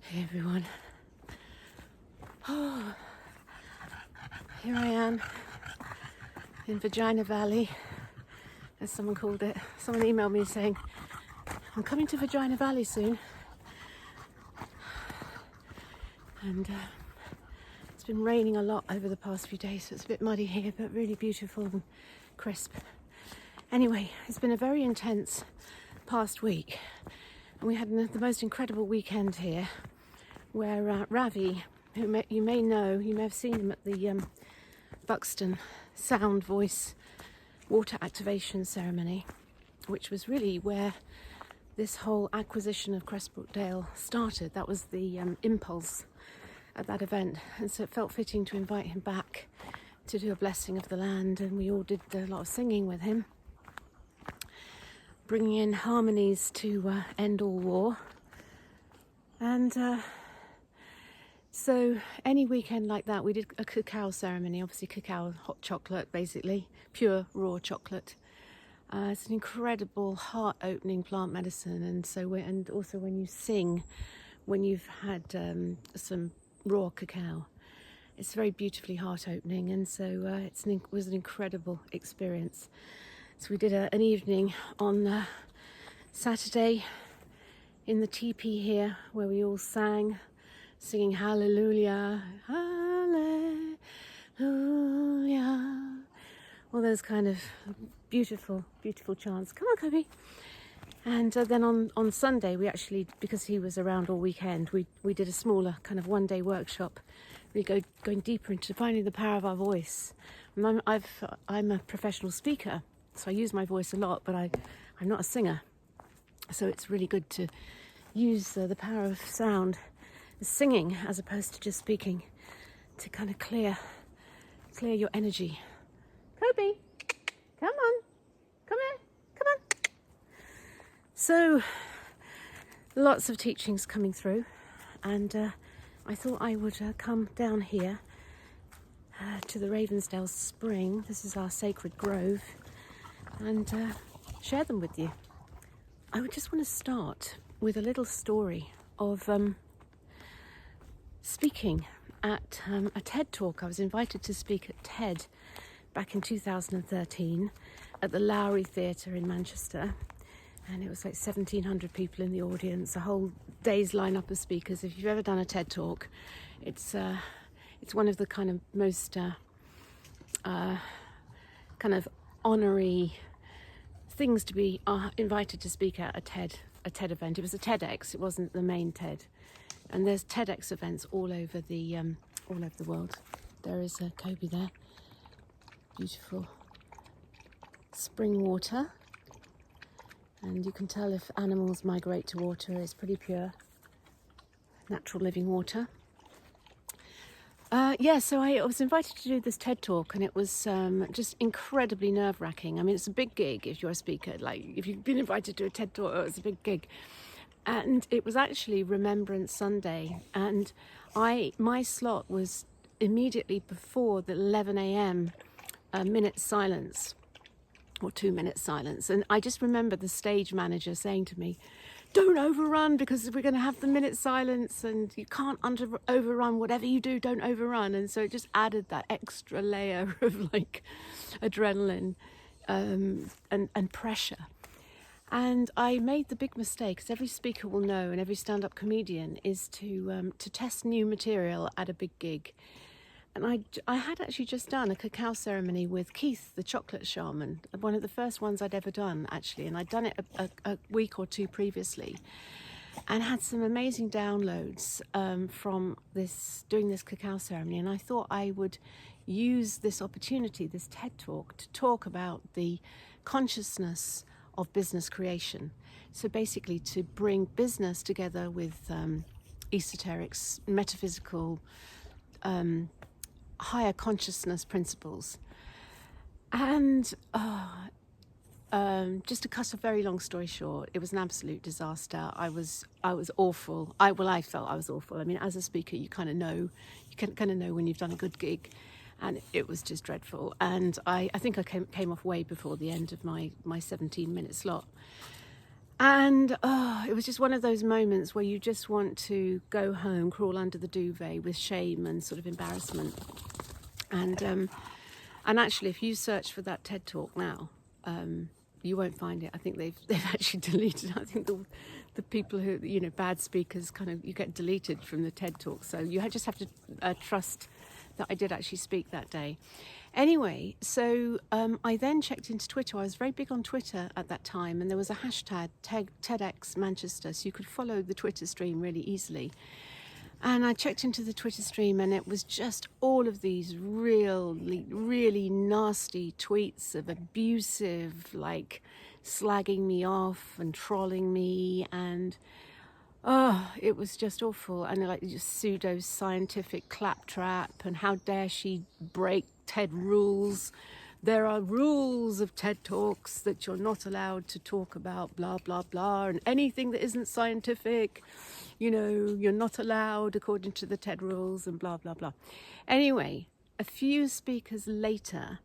Hey everyone. Oh, here I am in Vagina Valley, as someone called it. Someone emailed me saying, I'm coming to Vagina Valley soon. And it's been raining a lot over the past few days, so it's a bit muddy here, but really beautiful and crisp. Anyway, it's been a very intense past week. And we had the most incredible weekend here, where Ravi, who you may know, you may have seen him at the Buxton Sound Voice Water Activation Ceremony, which was really where this whole acquisition of Cressbrook Dale started. That was the impulse at that event, and so it felt fitting to invite him back to do a blessing of the land, and we all did a lot of singing with him, bringing in harmonies to end all war. And so any weekend like that, we did a cacao ceremony, obviously cacao, hot chocolate, basically, pure raw chocolate. It's an incredible heart-opening plant medicine, and so and also when you sing, when you've had some raw cacao, it's very beautifully heart-opening, and so it was an incredible experience. So we did an evening on Saturday in the teepee here, where we all sang, singing hallelujah, hallelujah, all those kind of beautiful, beautiful chants. Come on, Kobe. And then on Sunday, we actually, because he was around all weekend, we did a smaller kind of one-day workshop, really going deeper into finding the power of our voice. And I'm a professional speaker, so I use my voice a lot, but I'm not a singer. So it's really good to use the power of sound, singing as opposed to just speaking, to kind of clear your energy. Kobe, come on, come here, come on. So lots of teachings coming through, and I thought I would come down here to the Ravensdale Spring. This is our sacred grove, and share them with you. I would just want to start with a little story of speaking at a TED talk. I was invited to speak at TED back in 2013 at the Lowry Theatre in Manchester, and it was like 1,700 people in the audience, a whole day's lineup of speakers. If you've ever done a TED talk, it's one of the kind of most kind of honorary things to be invited to speak at a TED event. It was a TEDx, it wasn't the main TED. And there's TEDx events all over the world. There is a Kobe there. Beautiful spring water. And you can tell if animals migrate to water. It's pretty pure, natural living water. So I was invited to do this TED talk, and it was just incredibly nerve-wracking. I mean, it's a big gig if you're a speaker. Like, if you've been invited to a TED talk, it's a big gig. And it was actually Remembrance Sunday, and my slot was immediately before the 11 a.m. Minute silence, or 2 minutes silence. And I just remember the stage manager saying to me, don't overrun, because we're going to have the minute silence, and you can't overrun. Whatever you do, don't overrun. And so it just added that extra layer of like adrenaline and pressure. And I made the big mistake, as every speaker will know and every stand-up comedian, is to test new material at a big gig. And I had actually just done a cacao ceremony with Keith, the chocolate shaman, one of the first ones I'd ever done, actually. And I'd done it a week or two previously, and had some amazing downloads from doing this cacao ceremony. And I thought I would use this opportunity, this TED talk, to talk about the consciousness of business creation. So basically to bring business together with esoterics, metaphysical, higher consciousness principles. And just to cut a very long story short, it was an absolute disaster. I was awful. I felt I was awful. I mean, as a speaker, you kind of know when you've done a good gig. And it was just dreadful. And I think I came off way before the end of my 17-minute slot. And it was just one of those moments where you just want to go home, crawl under the duvet with shame and sort of embarrassment. And actually, if you search for that TED Talk now, you won't find it. I think they've actually deleted it. I think the people who, bad speakers, kind of, you get deleted from the TED Talk. So you just have to trust that I did actually speak that day. Anyway, so I then checked into Twitter. I was very big on Twitter at that time, and there was a hashtag TEDx Manchester, so you could follow the Twitter stream really easily. And I checked into the Twitter stream, and it was just all of these really nasty tweets of abusive, like slagging me off and trolling me, and it was just awful. And like just pseudo-scientific claptrap, and how dare she break TED rules. There are rules of TED Talks that you're not allowed to talk about, blah, blah, blah, and anything that isn't scientific, you're not allowed according to the TED rules, and blah, blah, blah. Anyway, a few speakers later,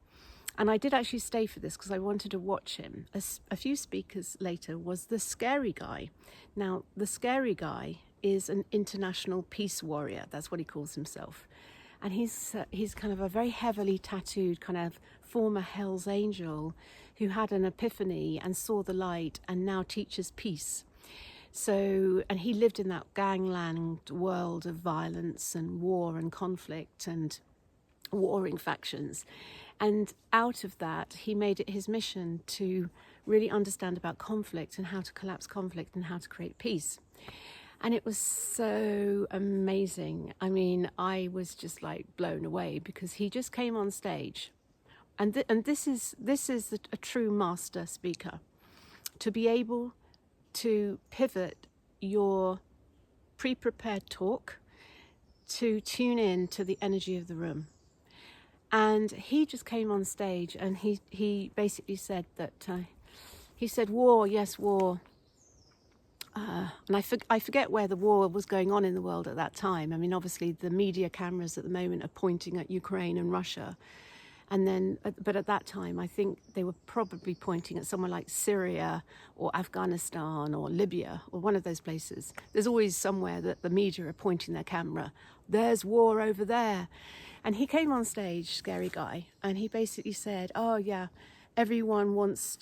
and I did actually stay for this because I wanted to watch him. A few speakers later was the Scary Guy. Now, the Scary Guy is an international peace warrior. That's what he calls himself. And he's kind of a very heavily tattooed kind of former Hell's Angel who had an epiphany and saw the light and now teaches peace. So, and he lived in that gangland world of violence and war and conflict and warring factions. And out of that, he made it his mission to really understand about conflict and how to collapse conflict and how to create peace. And it was so amazing. I mean, I was just like blown away because he just came on stage. And this is a true master speaker. To be able to pivot your pre-prepared talk to tune in to the energy of the room. And he just came on stage and he basically said that, he said, war, yes, war. And I forget where the war was going on in the world at that time. I mean, obviously the media cameras at the moment are pointing at Ukraine and Russia. And then, but at that time, I think they were probably pointing at somewhere like Syria or Afghanistan or Libya or one of those places. There's always somewhere that the media are pointing their camera. There's war over there. And he came on stage, Scary Guy, and he basically said, oh yeah, everyone wants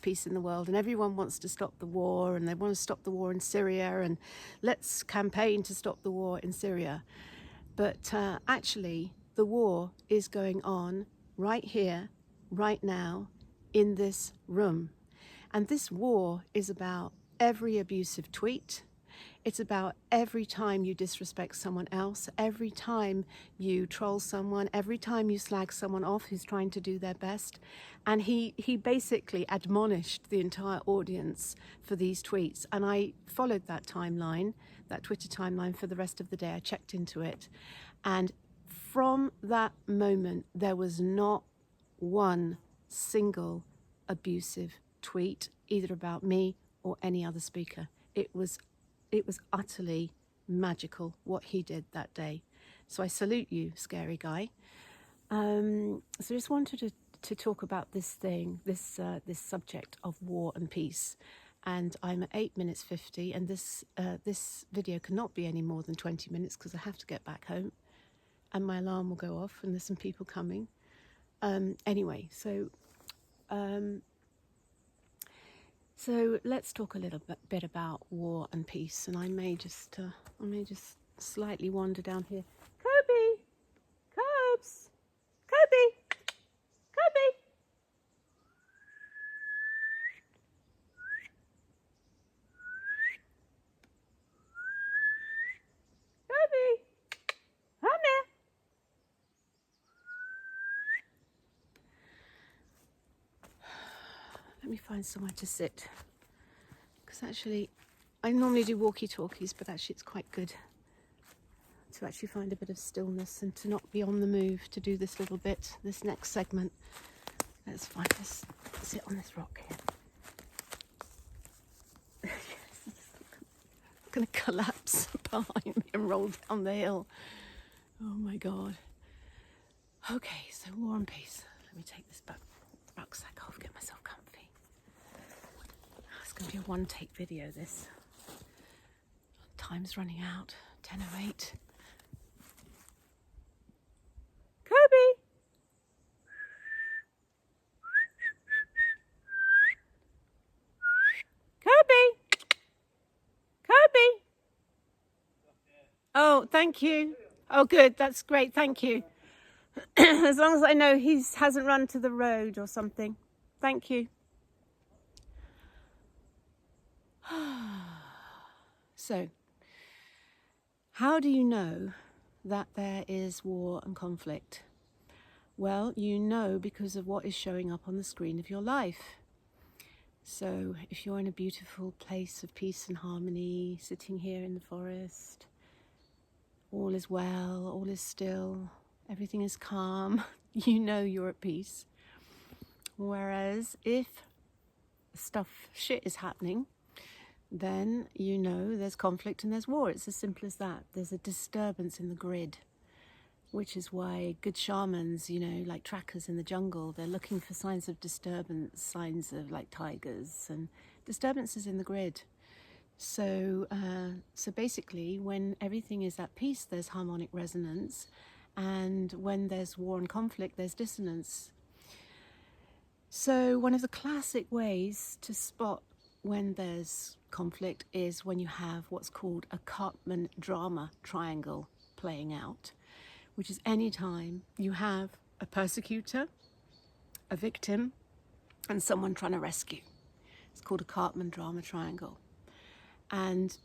peace in the world, and everyone wants to stop the war, and they want to stop the war in Syria, and let's campaign to stop the war in Syria. But actually, the war is going on right here, right now, in this room. And this war is about every abusive tweet. It's about every time you disrespect someone else, every time you troll someone, every time you slag someone off who's trying to do their best. And he basically admonished the entire audience for these tweets. And I followed that timeline, that Twitter timeline, for the rest of the day. I checked into it. And from that moment, there was not one single abusive tweet, either about me or any other speaker. It was utterly magical what he did that day. So I salute you, Scary Guy. So I just wanted to talk about this subject of war and peace. And I'm at 8 minutes 50, and this video cannot be any more than 20 minutes because I have to get back home. And my alarm will go off, and there's some people coming. Anyway, so let's talk a little bit about war and peace. And I may just slightly wander down here. Kobe, Cobes, Kobe, Kobe. Kobe, come here. Let me find somewhere to sit, because actually I normally do walkie-talkies, but actually it's quite good to actually find a bit of stillness and to not be on the move to do this little bit, this next segment. Let's sit on this rock here. It's going to collapse behind me and roll down the hill. Oh my God. Okay, so war and peace. Let me take this rucksack off, get myself comfy. Let's going to be a one-take video, this. Time's running out. 10:08. Kirby! Kirby! Kirby! Oh, thank you. Oh, good. That's great. Thank you. As long as I know he hasn't run to the road or something. Thank you. So, how do you know that there is war and conflict? Well, you know because of what is showing up on the screen of your life. So, if you're in a beautiful place of peace and harmony, sitting here in the forest, all is well, all is still, everything is calm, you know you're at peace. Whereas if shit is happening, then you know there's conflict and there's war. It's as simple as that. There's a disturbance in the grid, which is why good shamans, like trackers in the jungle, they're looking for signs of disturbance, signs of like tigers and disturbances in the grid. So basically, when everything is at peace, there's harmonic resonance, and when there's war and conflict, there's dissonance. So one of the classic ways to spot when there's conflict is when you have what's called a Cartman drama triangle playing out, which is any time you have a persecutor, a victim, and someone trying to rescue. It's called a Cartman drama triangle. And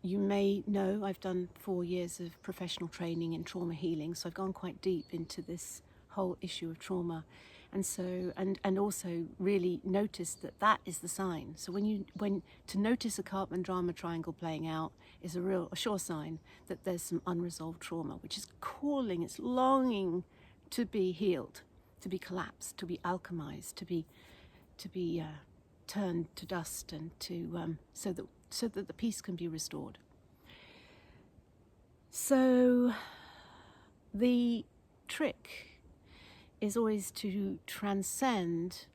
you may know I've done 4 years of professional training in trauma healing, so I've gone quite deep into this whole issue of trauma. And so, and also really notice that is the sign. So when to notice a Cartman drama triangle playing out is a sure sign that there's some unresolved trauma, which is calling, it's longing to be healed, to be collapsed, to be alchemized, to be turned to dust, and to so that the peace can be restored. So the trick is always to transcend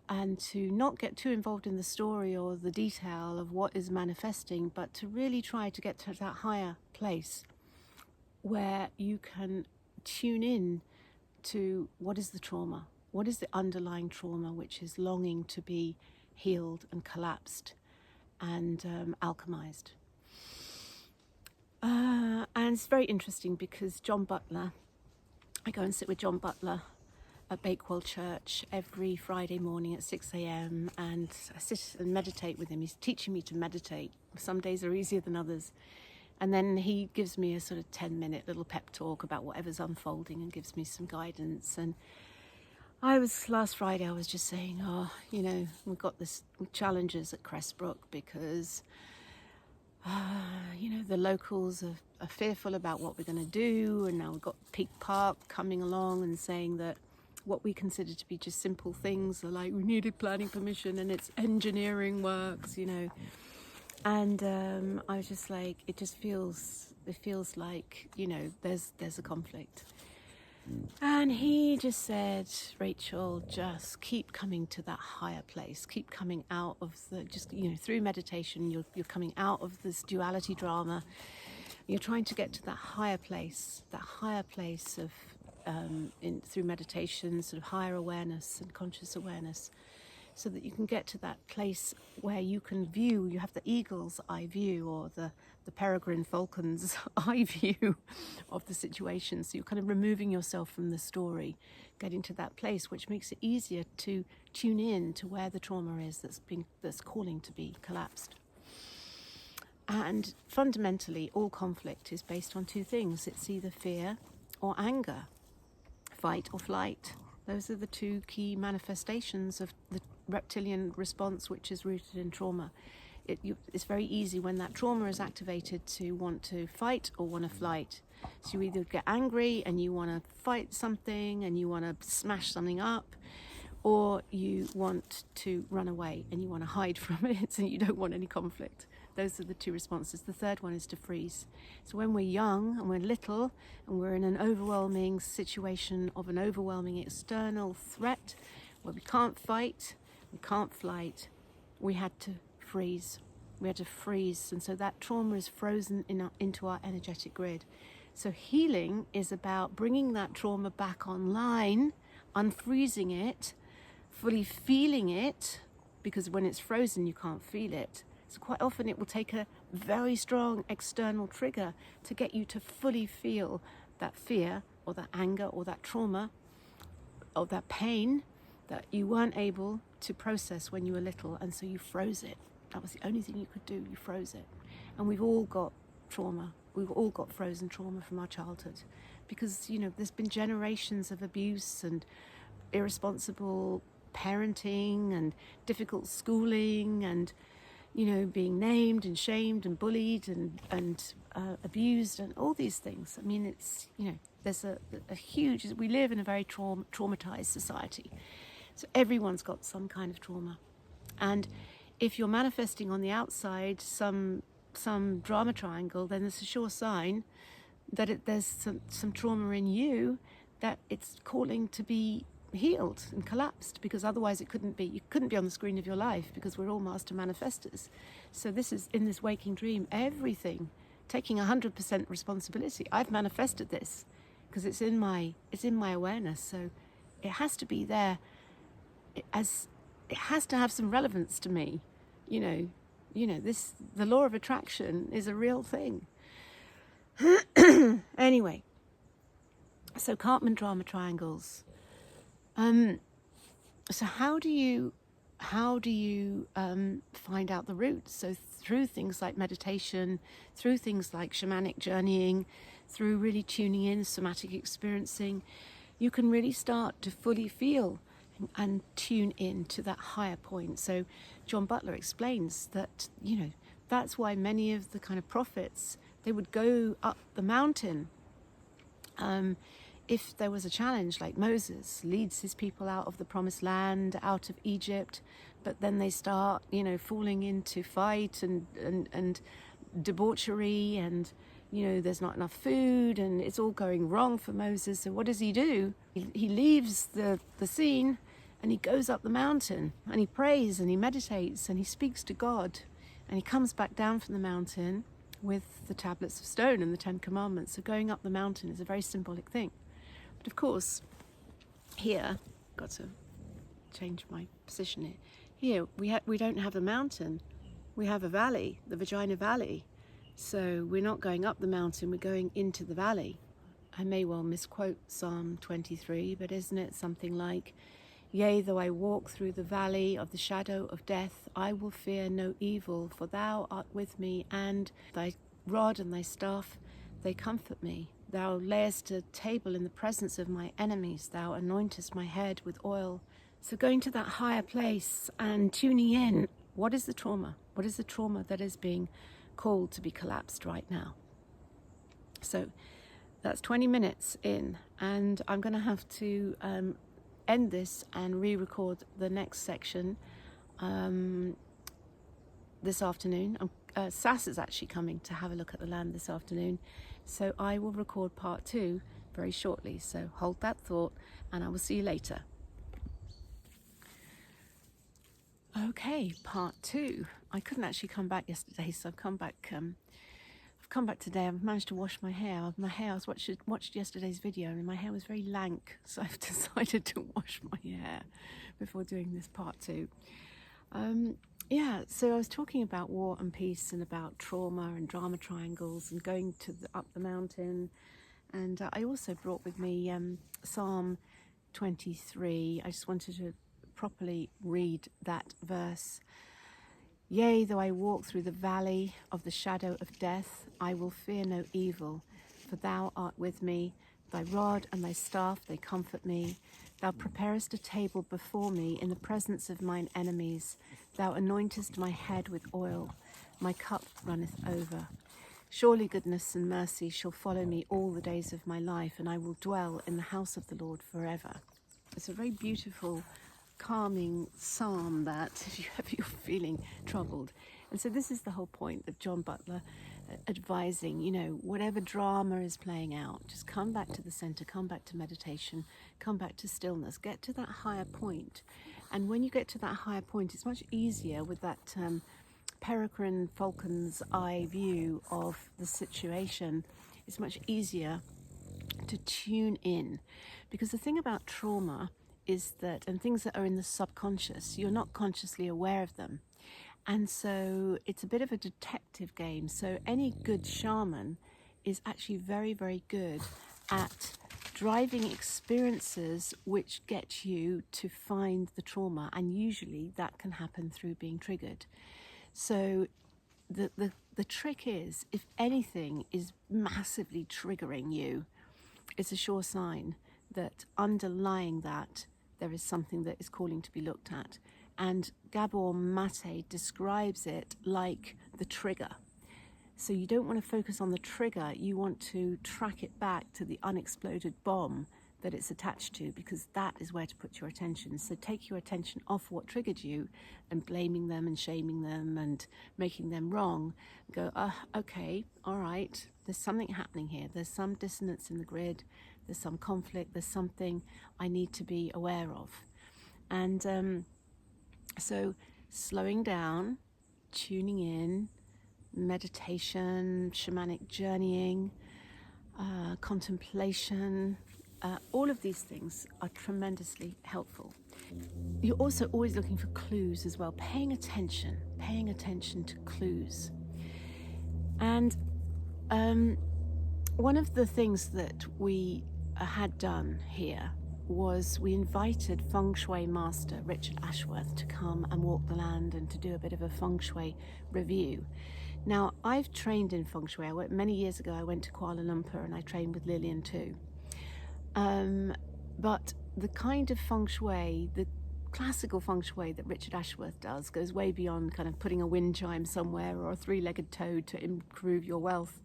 and to not get too involved in the story or the detail of what is manifesting, but to really try to get to that higher place where you can tune in to what is the trauma, what is the underlying trauma which is longing to be healed and collapsed and alchemized. And it's very interesting because John Butler, I go and sit with John Butler at Bakewell Church every Friday morning at 6 a.m. and I sit and meditate with him. He's teaching me to meditate. Some days are easier than others. And then he gives me a sort of 10-minute little pep talk about whatever's unfolding and gives me some guidance. And last Friday I was just saying, we've got this challenges at Cressbrook because the locals are fearful about what we're going to do, and now we've got Peak Park coming along and saying that what we consider to be just simple things are like, we needed planning permission and it's engineering works, and I was just like, it feels like, there's a conflict. And he just said, Rachel, just keep coming to that higher place. Keep coming out of through meditation, you're coming out of this duality drama. You're trying to get to that higher place of, through meditation, sort of higher awareness and conscious awareness, so that you can get to that place where you can view, you have the eagle's eye view or the peregrine falcon's eye view of the situation. So you're kind of removing yourself from the story, getting to that place, which makes it easier to tune in to where the trauma is that's calling to be collapsed. And fundamentally, all conflict is based on two things. It's either fear or anger, fight or flight. Those are the two key manifestations of the reptilian response, which is rooted in trauma. It's very easy when that trauma is activated to want to fight or want to flight. So you either get angry and you want to fight something and you want to smash something up, or you want to run away and you want to hide from it and you don't want any conflict. Those are the two responses. The third one is to freeze. So when we're young and we're little and we're in an overwhelming situation of an overwhelming external threat where we can't fight, we can't flight, we had to freeze. We had to freeze, and so that trauma is frozen into our energetic grid. So healing is about bringing that trauma back online, unfreezing it, fully feeling it, because when it's frozen you can't feel it. So quite often it will take a very strong external trigger to get you to fully feel that fear or that anger or that trauma or that pain that you weren't able to process when you were little, and so you froze it. That was the only thing you could do, you froze it. And we've all got trauma. We've all got frozen trauma from our childhood, because, you know, there's been generations of abuse and irresponsible parenting and difficult schooling and, you know, being named and shamed and bullied and abused and all these things. I mean, it's, you know, there's a huge, we live in a very traumatized society. So everyone's got some kind of trauma. And if you're manifesting on the outside some drama triangle, then it's a sure sign that there's some trauma in you that it's calling to be healed and collapsed, because otherwise you couldn't be on the screen of your life, because we're all master manifestors. So this is, in this waking dream, everything taking 100% responsibility. I've manifested this because it's in my awareness, so it has to be there. It has to have some relevance to me, you know. This, the law of attraction is a real thing. Anyway, so Cartman drama triangles. So how do you find out the roots? So through things like meditation, through things like shamanic journeying, through really tuning in, somatic experiencing, you can really start to fully feel and tune in to that higher point. So John Butler explains that, you know, that's why many of the kind of prophets, they would go up the mountain if there was a challenge, like Moses leads his people out of the promised land, out of Egypt, but then they start, you know, falling into fight and debauchery, and, you know, there's not enough food and it's all going wrong for Moses. So what does he do? He leaves the scene and he goes up the mountain and he prays and he meditates and he speaks to God, and he comes back down from the mountain with the tablets of stone and the 10 Commandments. So going up the mountain is a very symbolic thing. But of course, here, got to change my position here. Here we don't have a mountain, we have a valley, the Vagina Valley. So we're not going up the mountain, we're going into the valley. I may well misquote Psalm 23, but isn't it something like, "Yea, though I walk through the valley of the shadow of death, I will fear no evil, for thou art with me, and thy rod and thy staff, they comfort me. Thou layest a table in the presence of my enemies, thou anointest my head with oil." So going to that higher place and tuning in, what is the trauma? What is the trauma that is being called to be collapsed right now? So that's 20 minutes in, and I'm going to have to end this and re-record the next section this afternoon. Sass is actually coming to have a look at the land this afternoon, so I will record part 2 very shortly. So hold that thought, and I will see you later. Okay, part 2. I couldn't actually come back yesterday, so I've come back. I've come back today. I've managed to wash my hair. I watched yesterday's video, and my hair was very lank, so I've decided to wash my hair before doing this part 2. Yeah, so I was talking about war and peace and about trauma and drama triangles and going up the mountain, and I also brought with me Psalm 23. I just wanted to properly read that verse. "Yea, though I walk through the valley of the shadow of death, I will fear no evil, for thou art with me. Thy rod and thy staff, they comfort me. Thou preparest a table before me in the presence of mine enemies. Thou anointest my head with oil. My cup runneth over. Surely goodness and mercy shall follow me all the days of my life, and I will dwell in the house of the Lord forever." It's a very beautiful, calming psalm that if you're feeling troubled. And so this is the whole point of John Butler advising, you know, whatever drama is playing out, just come back to the center, come back to meditation, come back to stillness, get to that higher point, And when you get to that higher point, it's much easier with that peregrine falcon's eye view of the situation. It's much easier to tune in, because the thing about trauma is that, and things that are in the subconscious, you're not consciously aware of them. And so it's a bit of a detective game. So any good shaman is actually very, very good at driving experiences which get you to find the trauma, and usually that can happen through being triggered. So the trick is, if anything is massively triggering you, it's a sure sign that underlying that there is something that is calling to be looked at. And Gabor Mate describes it like the trigger. So you don't want to focus on the trigger, you want to track it back to the unexploded bomb that it's attached to, because that is where to put your attention. So take your attention off what triggered you and blaming them and shaming them and making them wrong. Go, okay, all right, there's something happening here. There's some dissonance in the grid. There's some conflict. There's something I need to be aware of. And so slowing down, tuning in, meditation, shamanic journeying, contemplation, all of these things are tremendously helpful. You're also always looking for clues as well, paying attention to clues. And one of the things that we had done here was we invited Feng Shui master Richard Ashworth to come and walk the land and to do a bit of a Feng Shui review. Now, I've trained in Feng Shui. Many years ago, I went to Kuala Lumpur and I trained with Lillian too. But the kind of Feng Shui, the classical Feng Shui that Richard Ashworth does, goes way beyond kind of putting a wind chime somewhere or a three-legged toad to improve your wealth.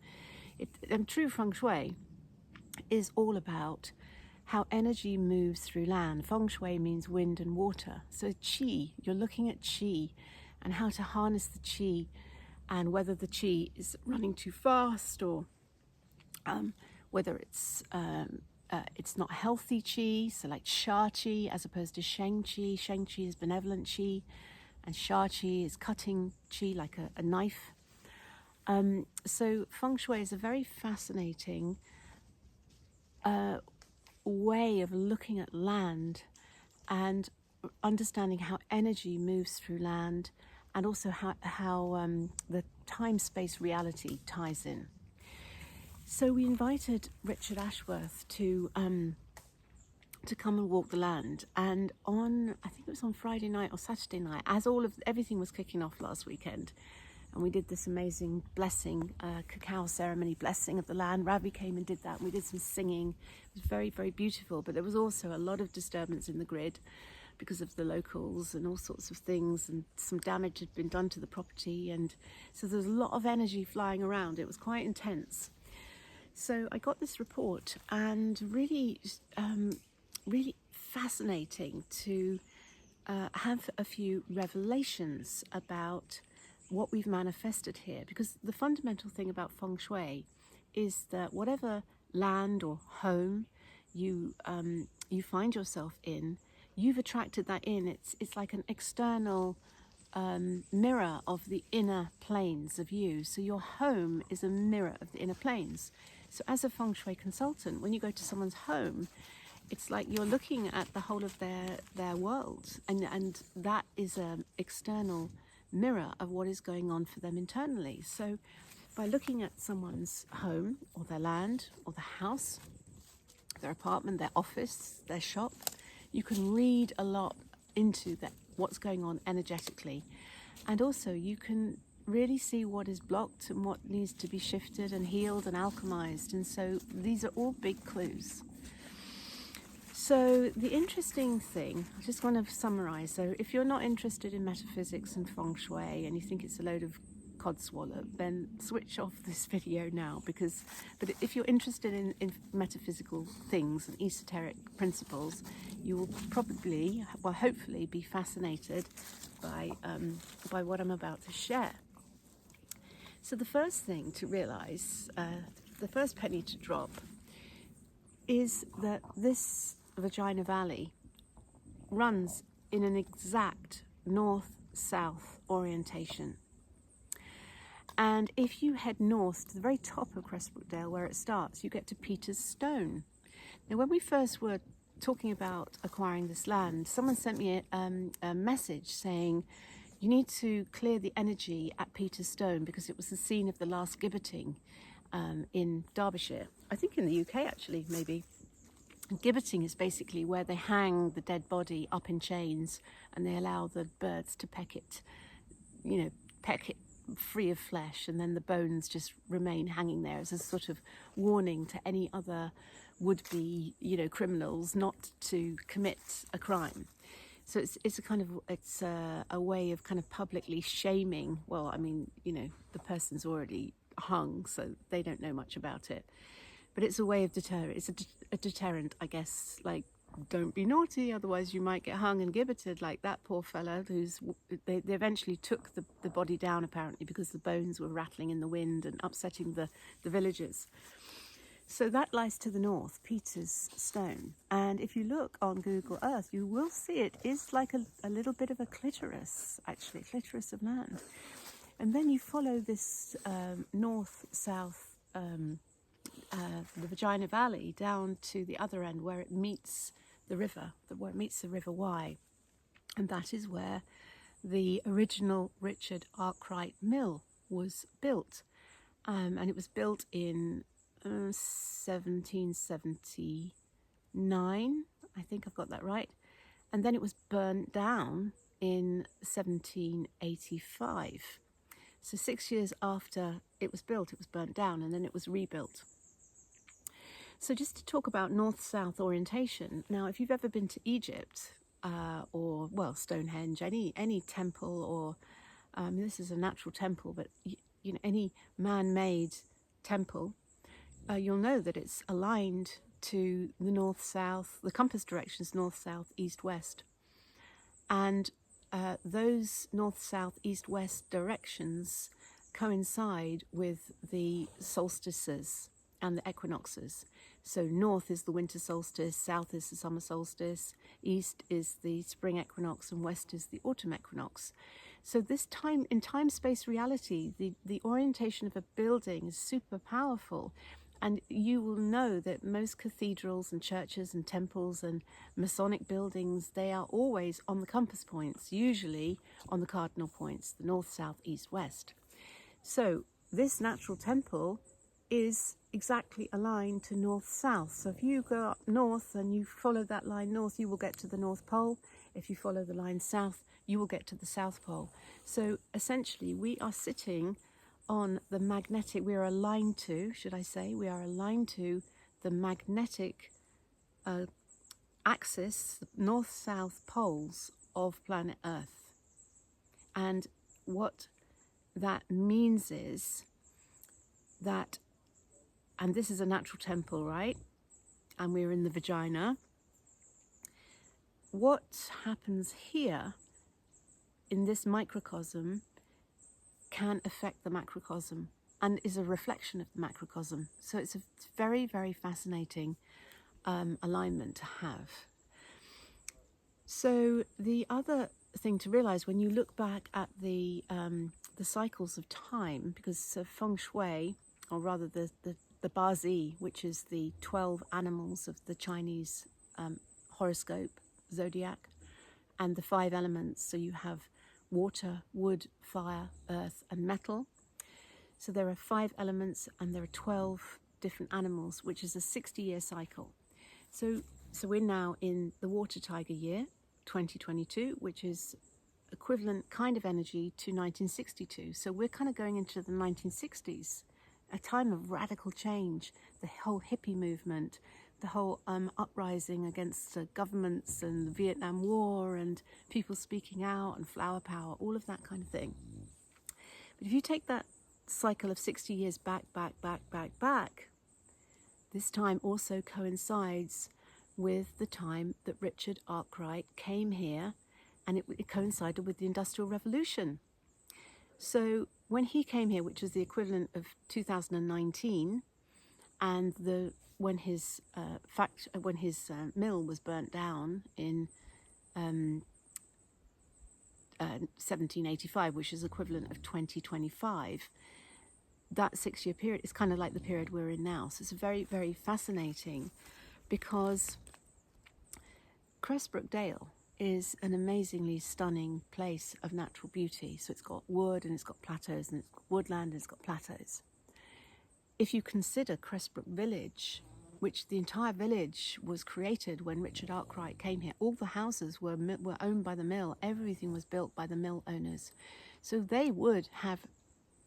True Feng Shui is all about how energy moves through land. Feng Shui means wind and water. So qi, you're looking at qi and how to harness the qi, and whether the qi is running too fast, or whether it's not healthy qi, so like sha qi as opposed to sheng qi. Sheng qi is benevolent qi, and sha qi is cutting qi like a knife. So Feng Shui is a very fascinating way of looking at land and understanding how energy moves through land, and also how the time-space reality ties in. So we invited Richard Ashworth to come and walk the land, and I think it was on Friday night or Saturday night, as everything was kicking off last weekend, and we did this amazing blessing, cacao ceremony blessing of the land. Ravi came and did that, and we did some singing. It was very, very beautiful, but there was also a lot of disturbance in the grid because of the locals and all sorts of things, and some damage had been done to the property, and so there was a lot of energy flying around. It was quite intense. So I got this report, and really fascinating to have a few revelations about what we've manifested here, because the fundamental thing about Feng Shui is that whatever land or home you find yourself in, you've attracted that in. It's like an external mirror of the inner planes of you. So your home is a mirror of the inner planes. So as a Feng Shui consultant, when you go to someone's home, it's like you're looking at the whole of their world, and that is an external mirror of what is going on for them internally. So by looking at someone's home or their land or the house, their apartment, their office, their shop, you can read a lot into what's going on energetically. And also you can really see what is blocked and what needs to be shifted and healed and alchemized. And so these are all big clues. So the interesting thing, I just want to summarize. So if you're not interested in metaphysics and Feng Shui and you think it's a load of codswallop, then switch off this video now. But if you're interested in metaphysical things and esoteric principles, you will probably, well, hopefully, be fascinated by what I'm about to share. So the first thing to realize, the first penny to drop, is that this Vagina Valley runs in an exact north-south orientation. And if you head north to the very top of Cressbrook Dale, where it starts, you get to Peter's Stone. Now, when we first were talking about acquiring this land, someone sent me a message saying, you need to clear the energy at Peter's Stone because it was the scene of the last gibbeting in Derbyshire. I think in the UK, actually, maybe. Gibbeting is basically where they hang the dead body up in chains and they allow the birds to peck it free of flesh, and then the bones just remain hanging there as a sort of warning to any other would-be, criminals not to commit a crime. So it's a way of kind of publicly shaming. Well, I mean, the person's already hung, so they don't know much about it. But it's a way of deterrent. It's a deterrent, I guess. Like, don't be naughty, otherwise you might get hung and gibbeted, like that poor fella they eventually took the body down, apparently, because the bones were rattling in the wind and upsetting the villagers. So that lies to the north, Peter's Stone. And if you look on Google Earth, you will see it is like a little bit of a clitoris, actually, clitoris of land. And then you follow this north-south, the Vagina Valley, down to the other end where it meets the river, where it meets the River Wye. And that is where the original Richard Arkwright mill was built. And it was built in 1779, I think I've got that right. And then it was burnt down in 1785. So 6 years after it was built, it was burnt down, and then it was rebuilt. So just to talk about north-south orientation. Now, if you've ever been to Egypt, or Stonehenge, any temple, or this is a natural temple, but any man-made temple, you'll know that it's aligned to the north-south. The compass directions north, south, east, west, and those north, south, east, west directions coincide with the solstices and the equinoxes. So north is the winter solstice, south is the summer solstice, east is the spring equinox, and west is the autumn equinox. So this time, in time-space reality, the orientation of a building is super powerful. And you will know that most cathedrals and churches and temples and Masonic buildings, they are always on the compass points, usually on the cardinal points, the north, south, east, west. So this natural temple is exactly aligned to north-south. So if you go up north and you follow that line north, you will get to the North Pole. If you follow the line south, you will get to the South Pole. So essentially, we are sitting on the magnetic, we are aligned to the magnetic axis, the north-south poles of planet Earth. And what that means is that, and this is a natural temple, right? And we're in the vagina. What happens here in this microcosm can affect the macrocosm and is a reflection of the macrocosm. So it's a very, very fascinating alignment to have. So the other thing to realize when you look back at the cycles of time, because Feng Shui, or rather the Bazi, which is the 12 animals of the Chinese horoscope, zodiac, and the 5 elements. So you have water, wood, fire, earth, and metal. So there are 5 elements and there are 12 different animals, which is a 60-year cycle. So we're now in the water tiger year, 2022, which is equivalent kind of energy to 1962. So we're kind of going into the 1960s, a time of radical change, the whole hippie movement, the whole uprising against governments and the Vietnam War and people speaking out and flower power, all of that kind of thing. But if you take that cycle of 60 years back, this time also coincides with the time that Richard Arkwright came here, and it coincided with the Industrial Revolution. So when he came here, which was the equivalent of 2019, and when his mill was burnt down in 1785, which is equivalent of 2025. That 6-year period is kind of like the period we're in now. So it's very, very fascinating, because Cressbrook Dale is an amazingly stunning place of natural beauty. So it's got wood and it's got plateaus, and it's got woodland and it's got plateaus. If you consider Cressbrook Village, which the entire village was created when Richard Arkwright came here, all the houses were owned by the mill. Everything was built by the mill owners. So they would have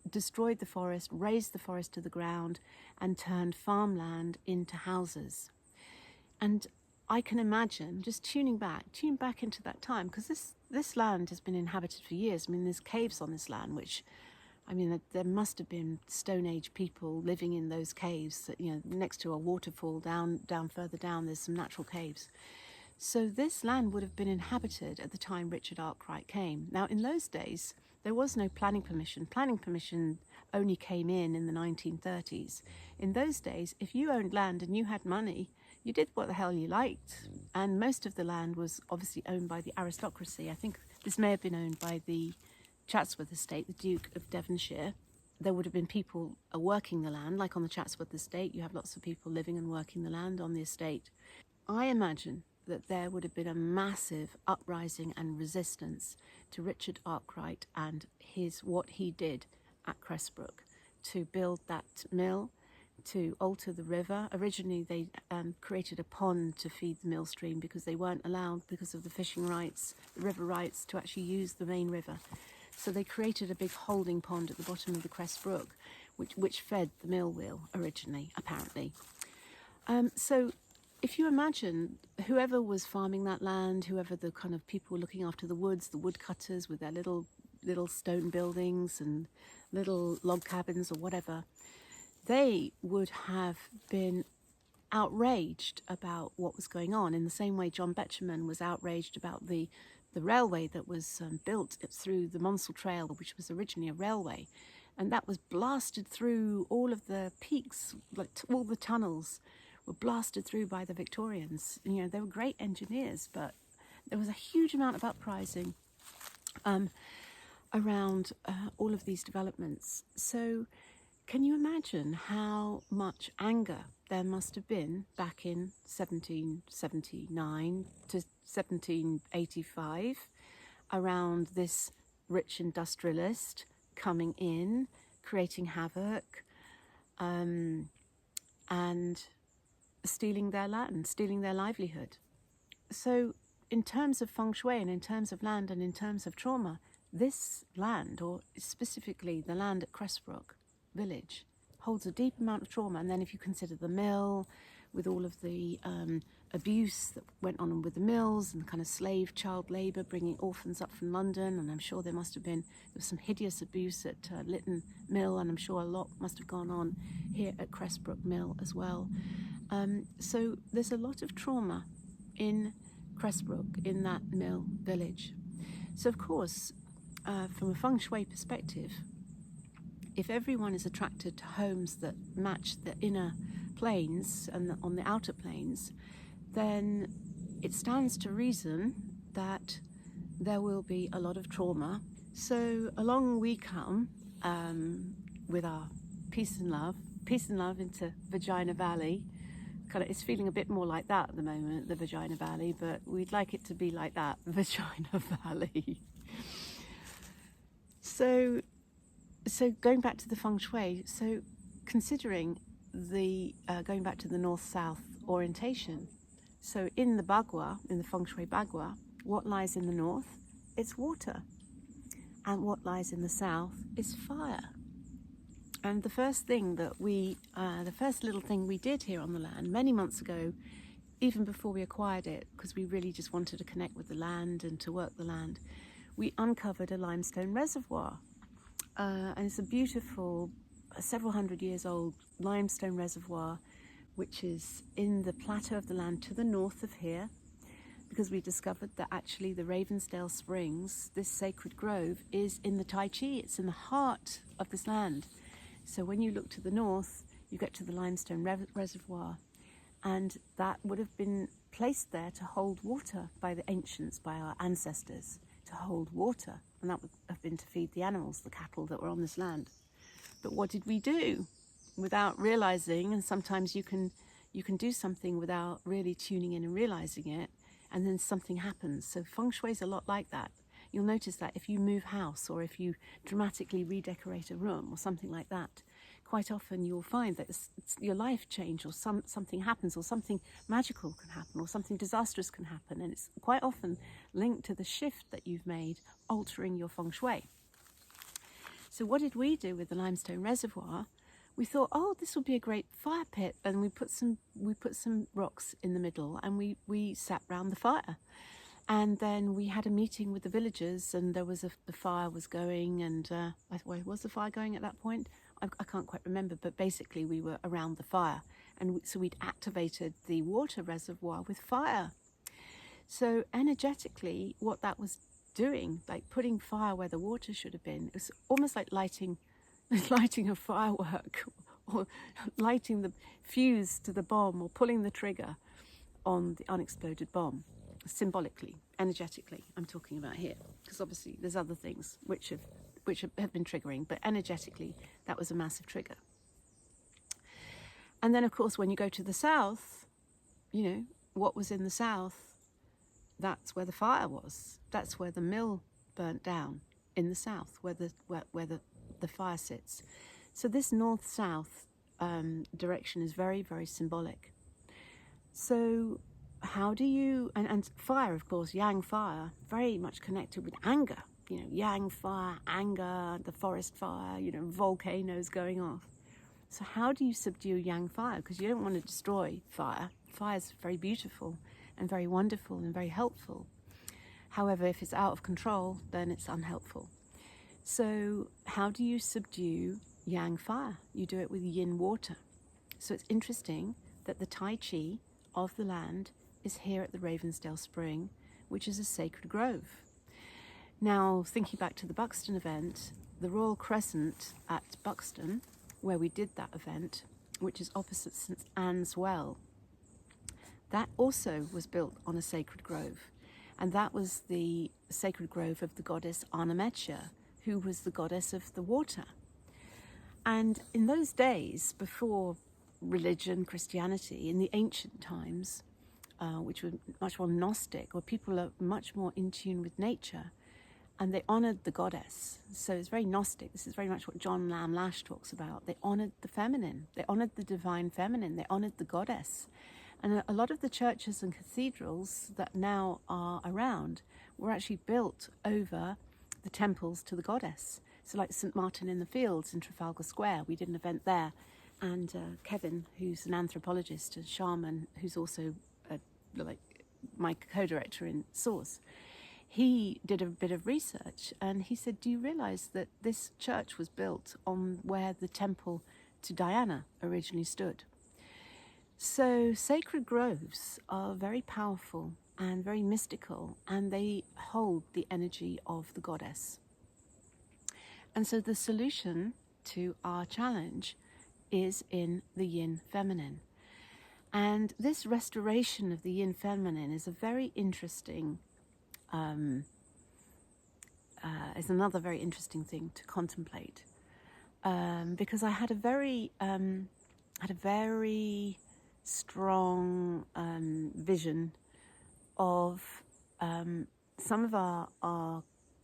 destroyed the forest, razed the forest to the ground, and turned farmland into houses. And I can imagine, just tune back into that time, because this land has been inhabited for years. I mean, there's caves on this land, which, I mean, there must have been Stone Age people living in those caves. You know, next to a waterfall down further down, there's some natural caves. So this land would have been inhabited at the time Richard Arkwright came. Now, in those days, there was no planning permission. Planning permission only came in the 1930s. In those days, if you owned land and you had money, you did what the hell you liked. And most of the land was obviously owned by the aristocracy. I think this may have been owned by the Chatsworth estate, the Duke of Devonshire. There would have been people working the land, like on the Chatsworth estate. You have lots of people living and working the land on the estate. I imagine that there would have been a massive uprising and resistance to Richard Arkwright and what he did at Cressbrook to build that mill, to alter the river. Originally they created a pond to feed the mill stream, because they weren't allowed, because of the fishing rights, the river rights, to actually use the main river. So they created a big holding pond at the bottom of the Cressbrook, which fed the mill wheel originally, apparently. So if you imagine whoever was farming that land, whoever the kind of people looking after the woods, the woodcutters with their little stone buildings and little log cabins or whatever, they would have been outraged about what was going on, in the same way John Betjeman was outraged about the railway that was built through the Monsell Trail, which was originally a railway, and that was blasted through all of the peaks, like all the tunnels were blasted through by the Victorians. You know, they were great engineers, but there was a huge amount of uprising around all of these developments. So can you imagine how much anger there must have been back in 1779 to 1785 around this rich industrialist coming in, creating havoc, and stealing their land, stealing their livelihood? So in terms of feng shui and in terms of land and in terms of trauma, this land, or specifically the land at Cressbrook Village, holds a deep amount of trauma. And then if you consider the mill, with all of the abuse that went on with the mills and kind of slave child labour, bringing orphans up from London, and I'm sure there was some hideous abuse at Lytton Mill, and I'm sure a lot must have gone on here at Cressbrook Mill as well. So there's a lot of trauma in Cressbrook, in that mill village. So of course, from a feng shui perspective, if everyone is attracted to homes that match the inner planes and on the outer planes, then it stands to reason that there will be a lot of trauma. So along we come with our peace and love into Vagina Valley. Kind of, it's feeling a bit more like that at the moment, the Vagina Valley, but we'd like it to be like that, Vagina Valley. So going back to the feng shui, so considering the going back to the north-south orientation, so in the bagua, in the feng shui bagua, what lies in the north? It's water, and what lies in the south is fire. And the first little thing we did here on the land many months ago, even before we acquired it, because we really just wanted to connect with the land and to work the land, we uncovered a limestone reservoir. And it's a beautiful, several hundred years old limestone reservoir, which is in the plateau of the land to the north of here, because we discovered that actually the Ravensdale Springs, this sacred grove, is in the Tai Chi. It's in the heart of this land. So when you look to the north, you get to the limestone reservoir, and that would have been placed there to hold water by the ancients, by our ancestors, to hold water, and that would have been to feed the animals, the cattle that were on this land. But what did we do without realizing? And sometimes you can do something without really tuning in and realizing it, and then something happens. So Feng Shui is a lot like that. You'll notice that if you move house, or if you dramatically redecorate a room or something like that, quite often you'll find that your life change, or something happens, or something magical can happen, or something disastrous can happen. And it's quite often linked to the shift that you've made, altering your Feng Shui. So what did we do with the limestone reservoir? We thought, oh, this will be a great fire pit, and we put some rocks in the middle, and we sat round the fire. And then we had a meeting with the villagers, and there was the fire was going, and was the fire going at that point? I can't quite remember, but basically we were around the fire, and so we'd activated the water reservoir with fire. So energetically, what that was doing, like putting fire where the water should have been, it was almost like lighting a firework, or lighting the fuse to the bomb, or pulling the trigger on the unexploded bomb. Symbolically, energetically, I'm talking about here, because obviously there's other things which have been triggering, but energetically that was a massive trigger. And then of course when you go to the south, what was in the south, that's where the fire was. That's where the mill burnt down, in the south, where the fire sits. So this north-south direction is very, very symbolic. So how do you, and fire, of course, yang fire, very much connected with anger, yang fire, anger, the forest fire, volcanoes going off. So how do you subdue yang fire? Because you don't want to destroy fire. Fire is very beautiful and very wonderful and very helpful. However, if it's out of control, then it's unhelpful. So how do you subdue yang fire? You do it with yin water. So it's interesting that the Tai Chi of the land is here at the Ravensdale Spring, which is a sacred grove. Now, thinking back to the Buxton event, the Royal Crescent at Buxton, where we did that event, which is opposite St Anne's Well, that also was built on a sacred grove. And that was the sacred grove of the goddess Arnametia, who was the goddess of the water. And in those days, before religion, Christianity, in the ancient times, which were much more Gnostic, where people are much more in tune with nature, and they honoured the goddess. So it's very Gnostic. This is very much what John Lamb Lash talks about. They honoured the feminine. They honoured the divine feminine. They honoured the goddess. And a lot of the churches and cathedrals that now are around were actually built over the temples to the goddess. So like St Martin in the Fields in Trafalgar Square, we did an event there. And Kevin, who's an anthropologist, a shaman, who's also my co-director in Source, he did a bit of research, and he said, do you realize that this church was built on where the temple to Diana originally stood? So sacred groves are very powerful and very mystical, and they hold the energy of the goddess. And so the solution to our challenge is in the yin feminine. And this restoration of the yin feminine is a very interesting, is another very interesting thing to contemplate. Because I had a very strong vision of some of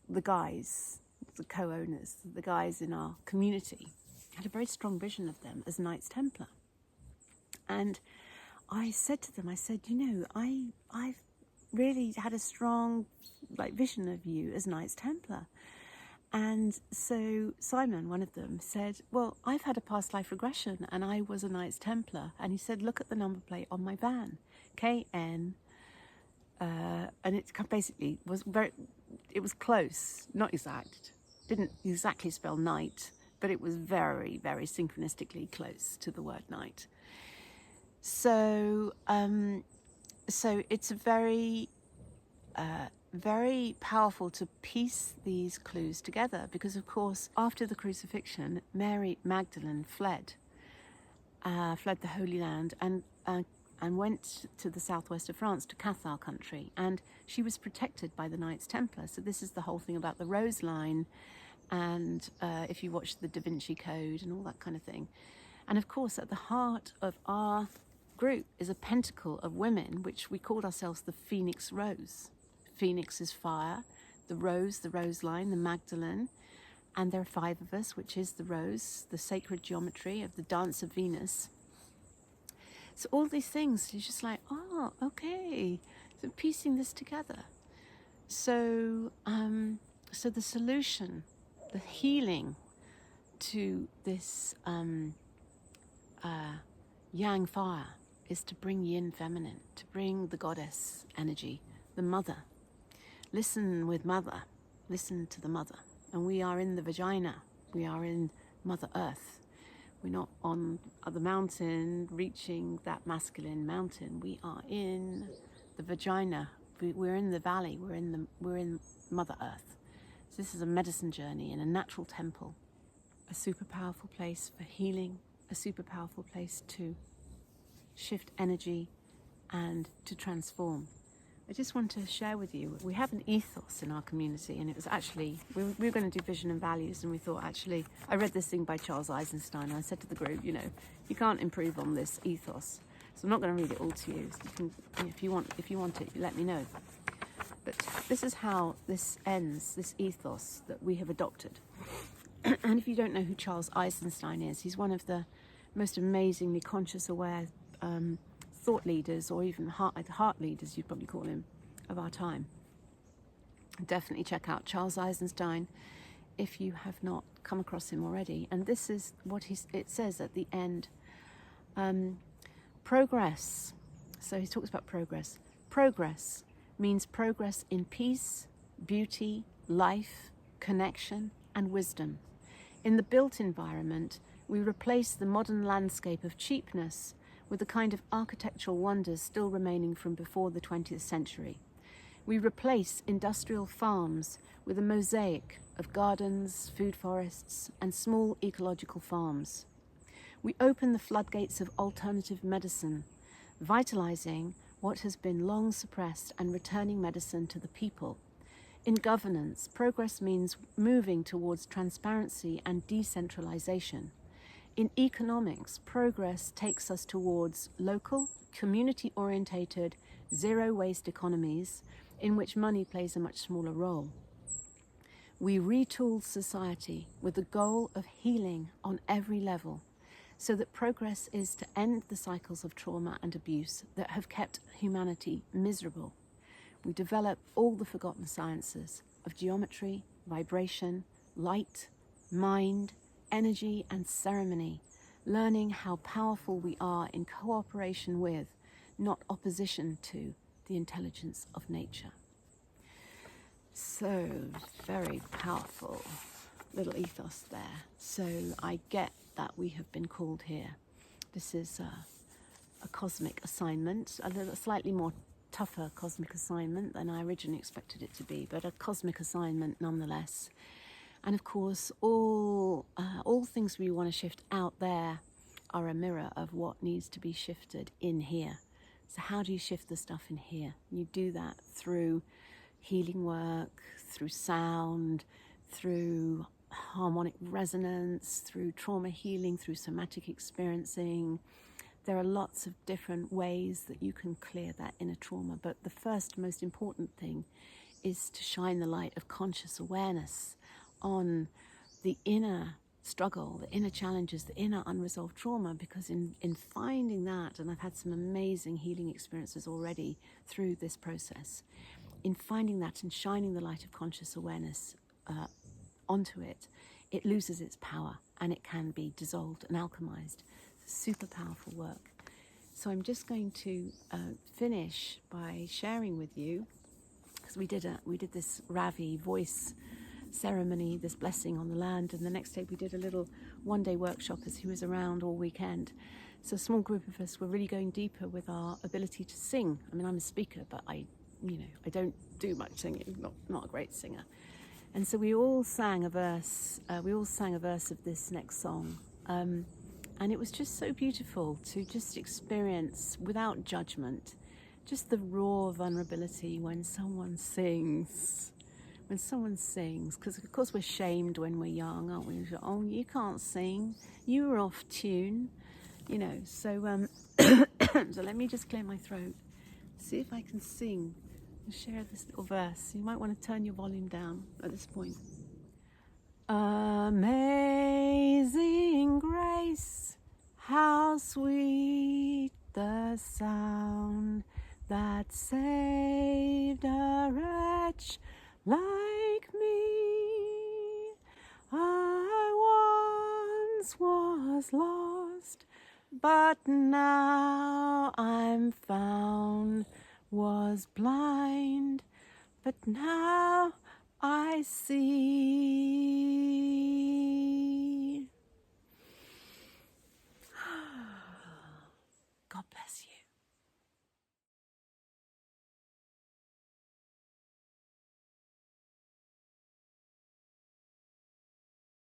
the guys, the co-owners, the guys in our community. I had a very strong vision of them as Knights Templar. And I said to them, I've really had a strong vision of you as Knights Templar. And so Simon, one of them, said, well, I've had a past life regression and I was a Knights Templar. And he said, look at the number plate on my van, KN. And it basically was it was close, not exact. Didn't exactly spell knight, but it was very, very synchronistically close to the word knight. So, so it's very powerful to piece these clues together, because of course after the crucifixion, Mary Magdalene fled the Holy Land and and went to the southwest of France, to Cathar country, and she was protected by the Knights Templar. So this is the whole thing about the rose line, and if you watch the Da Vinci Code and all that kind of thing. And of course, at the heart of our group is a pentacle of women, which we called ourselves the Phoenix Rose. Phoenix is fire, the rose line, the Magdalene, and there are 5 of us, which is the rose, the sacred geometry of the dance of Venus. So all these things, you're just like, oh, okay, so piecing this together. So, so the solution, the healing to this yang fire is to bring yin feminine, to bring the goddess energy, the mother. Listen with mother, listen to the mother. And we are in the vagina, we are in Mother Earth. We're not on the mountain reaching that masculine mountain. We are in the vagina. We're in the valley. We're in Mother Earth. So this is a medicine journey in a natural temple, a super powerful place for healing, a super powerful place to shift energy and to transform. I just want to share with you, we have an ethos in our community, and it was actually, we were going to do vision and values, and we thought, actually, I read this thing by Charles Eisenstein, and I said to the group, you know, you can't improve on this ethos, so I'm not going to read it all to you. So you can, if you want it, you let me know. But this is how this ends, this ethos that we have adopted. And if you don't know who Charles Eisenstein is, he's one of the most amazingly conscious, aware thought leaders, or even heart leaders, you'd probably call him, of our time. Definitely check out Charles Eisenstein if you have not come across him already. And this is what it says at the end. Progress. So he talks about progress. Progress means progress in peace, beauty, life, connection, and wisdom. In the built environment, we replace the modern landscape of cheapness with the kind of architectural wonders still remaining from before the 20th century. We replace industrial farms with a mosaic of gardens, food forests, and small ecological farms. We open the floodgates of alternative medicine, vitalizing what has been long suppressed and returning medicine to the people. In governance, progress means moving towards transparency and decentralization. In economics, progress takes us towards local, community-orientated, zero-waste economies in which money plays a much smaller role. We retool society with the goal of healing on every level, so that progress is to end the cycles of trauma and abuse that have kept humanity miserable. We develop all the forgotten sciences of geometry, vibration, light, mind, energy, and ceremony, learning how powerful we are in cooperation with, not opposition to, the intelligence of nature. So, very powerful little ethos there. So I get that we have been called here. This is a cosmic assignment, a slightly more tougher cosmic assignment than I originally expected it to be, but a cosmic assignment nonetheless. And of course, all things we want to shift out there are a mirror of what needs to be shifted in here. So how do you shift the stuff in here? You do that through healing work, through sound, through harmonic resonance, through trauma healing, through somatic experiencing. There are lots of different ways that you can clear that inner trauma, but the first most important thing is to shine the light of conscious awareness on the inner struggle, the inner challenges, the inner unresolved trauma, because in finding that, and I've had some amazing healing experiences already through this process, in finding that and shining the light of conscious awareness onto it, it loses its power and it can be dissolved and alchemized. Super powerful work. So I'm just going to finish by sharing with you, because we did this Ravi voice ceremony, this blessing on the land, and the next day we did a little one-day workshop as he was around all weekend. So a small group of us were really going deeper with our ability to sing. I mean, I'm a speaker, but I don't do much singing, not a great singer. And so we all sang a verse of this next song. And it was just so beautiful to just experience without judgment, just the raw vulnerability when someone sings. When someone sings, because of course we're shamed when we're young, aren't we? Oh, you can't sing, you were off tune, you know. So so let me just clear my throat, see if I can sing and share this little verse. You might want to turn your volume down at this point. Amazing grace, how sweet the sound that saved a wretch like me. I once was lost, but now I'm found, was blind, but now I see. God bless you.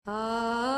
Ah